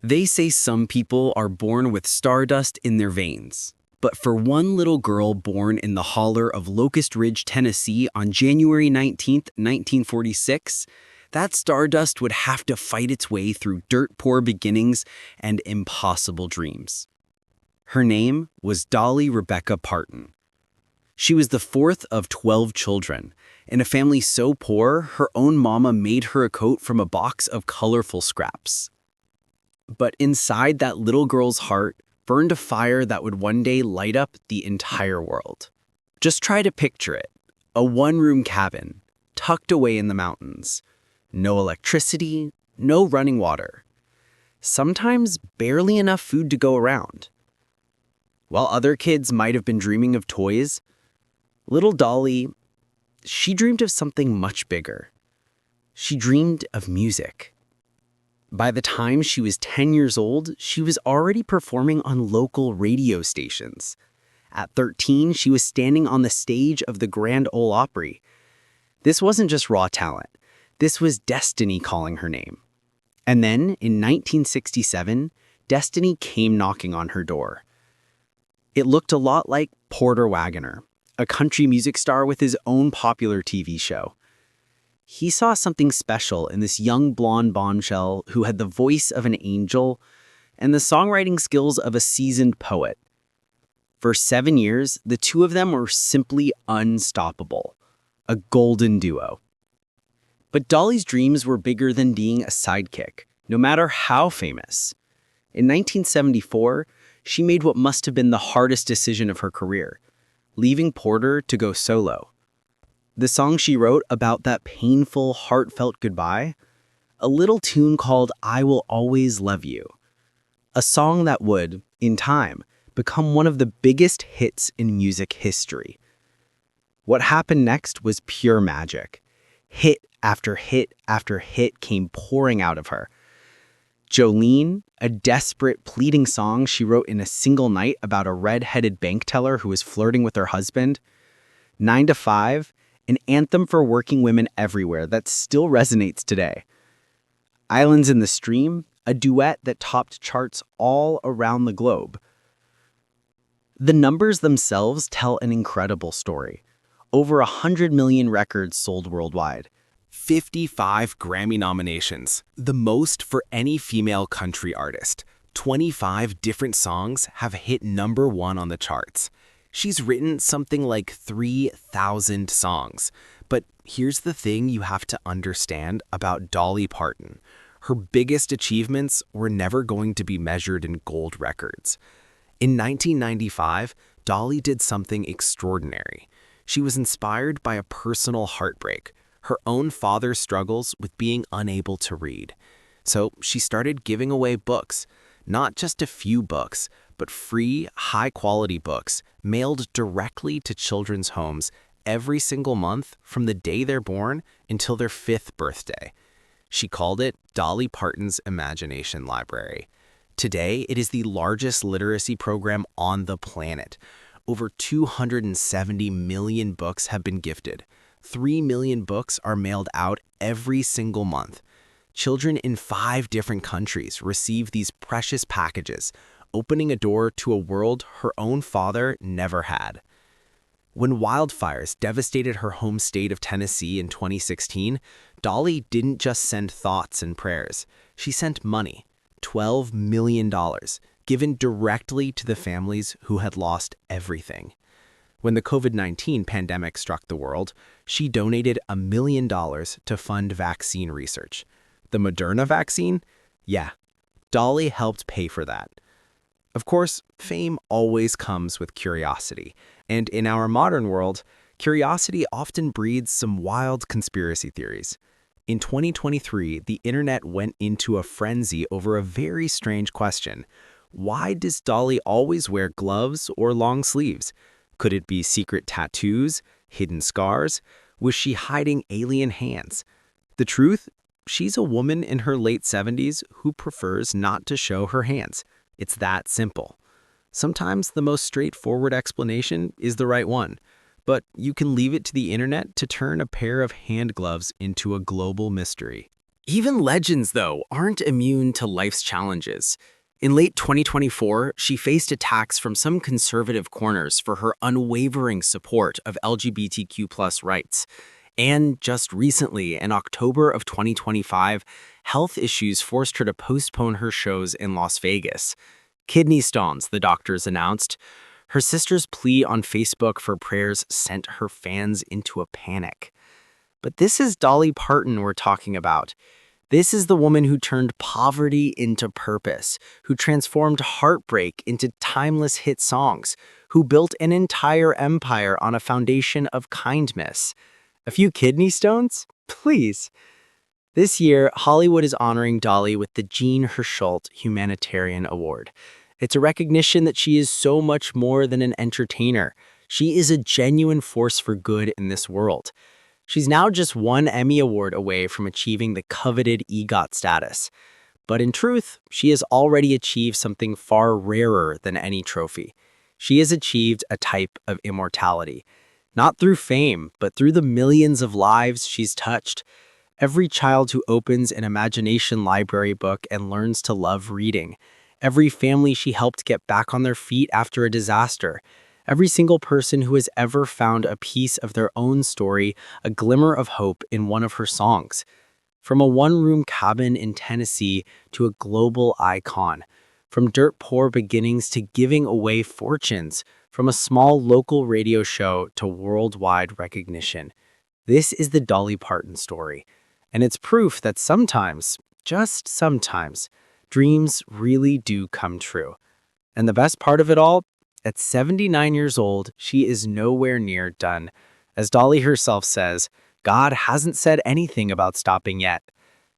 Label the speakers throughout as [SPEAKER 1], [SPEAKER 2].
[SPEAKER 1] They say some people are born with stardust in their veins. But for one little girl born in the holler of Locust Ridge, Tennessee on January 19th, 1946, that stardust would have to fight its way through dirt-poor beginnings and impossible dreams. Her name was Dolly Rebecca Parton. She was the fourth of 12 children. In a family so poor, her own mama made her a coat from a box of colorful scraps. But inside that little girl's heart burned a fire that would one day light up the entire world. Just try to picture it. A one-room cabin, tucked away in the mountains. No electricity, no running water. Sometimes barely enough food to go around. While other kids might have been dreaming of toys, little Dolly, she dreamed of something much bigger. She dreamed of music. By the time she was 10 years old, she was already performing on local radio stations. At 13, she was standing on the stage of the Grand Ole Opry. This wasn't just raw talent. This was destiny calling her name. And then, in 1967, destiny came knocking on her door. It looked a lot like Porter Wagoner, a country music star with his own popular TV show. He saw something special in this young blonde bombshell who had the voice of an angel and the songwriting skills of a seasoned poet. For 7 years, the two of them were simply unstoppable, a golden duo. But Dolly's dreams were bigger than being a sidekick, no matter how famous. In 1974, she made what must have been the hardest decision of her career, leaving Porter to go solo. The song she wrote about that painful, heartfelt goodbye, a little tune called I Will Always Love You. A song that would, in time, become one of the biggest hits in music history. What happened next was pure magic. Hit after hit after hit came pouring out of her. Jolene, a desperate, pleading song she wrote in a single night about a red-headed bank teller who was flirting with her husband. 9 to 5, an anthem for working women everywhere that still resonates today. Islands in the Stream, a duet that topped charts all around the globe. The numbers themselves tell an incredible story. Over 100 million records sold worldwide. 55 Grammy nominations, the most for any female country artist. 25 different songs have hit #1 on the charts. She's written something like 3,000 songs. But here's the thing you have to understand about Dolly Parton. Her biggest achievements were never going to be measured in gold records. In 1995, Dolly did something extraordinary. She was inspired by a personal heartbreak, her own father's struggles with being unable to read. So she started giving away books, not just a few books, but free, high-quality books mailed directly to children's homes every single month from the day they're born until their 5th birthday. She called it Dolly Parton's Imagination Library. Today, it is the largest literacy program on the planet. Over 270 million books have been gifted. 3 million books are mailed out every single month. Children in 5 different countries receive these precious packages, opening a door to a world her own father never had. When wildfires devastated her home state of Tennessee in 2016, Dolly didn't just send thoughts and prayers. She sent money, $12 million, given directly to the families who had lost everything. When the COVID-19 pandemic struck the world, she donated $1 million to fund vaccine research. The Moderna vaccine? Yeah, Dolly helped pay for that. Of course, fame always comes with curiosity, and in our modern world, curiosity often breeds some wild conspiracy theories. In 2023, the internet went into a frenzy over a very strange question. Why does Dolly always wear gloves or long sleeves? Could it be secret tattoos, hidden scars? Was she hiding alien hands? The truth? She's a woman in her late 70s who prefers not to show her hands. It's that simple. Sometimes the most straightforward explanation is the right one, but you can leave it to the internet to turn a pair of hand gloves into a global mystery. Even legends, though, aren't immune to life's challenges. In late 2024, she faced attacks from some conservative corners for her unwavering support of LGBTQ+ rights. And just recently, in October of 2025, health issues forced her to postpone her shows in Las Vegas. Kidney stones, the doctors announced. Her sister's plea on Facebook for prayers sent her fans into a panic. But this is Dolly Parton we're talking about. This is the woman who turned poverty into purpose, who transformed heartbreak into timeless hit songs, who built an entire empire on a foundation of kindness. A few kidney stones? Please. This year, Hollywood is honoring Dolly with the Jean Hersholt Humanitarian Award. It's a recognition that she is so much more than an entertainer. She is a genuine force for good in this world. She's now just one Emmy Award away from achieving the coveted EGOT status. But in truth, she has already achieved something far rarer than any trophy. She has achieved a type of immortality. Not through fame, but through the millions of lives she's touched. Every child who opens an imagination library book and learns to love reading. Every family she helped get back on their feet after a disaster. Every single person who has ever found a piece of their own story, a glimmer of hope in one of her songs. From a one-room cabin in Tennessee to a global icon. From dirt-poor beginnings to giving away fortunes. From a small local radio show to worldwide recognition. This is the Dolly Parton story. And it's proof that sometimes, just sometimes, dreams really do come true. And the best part of it all? At 79 years old, she is nowhere near done. As Dolly herself says, God hasn't said anything about stopping yet.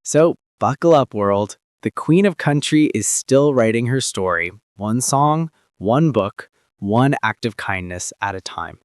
[SPEAKER 1] So, buckle up, world. The Queen of Country is still writing her story, one song, one book, one act of kindness at a time.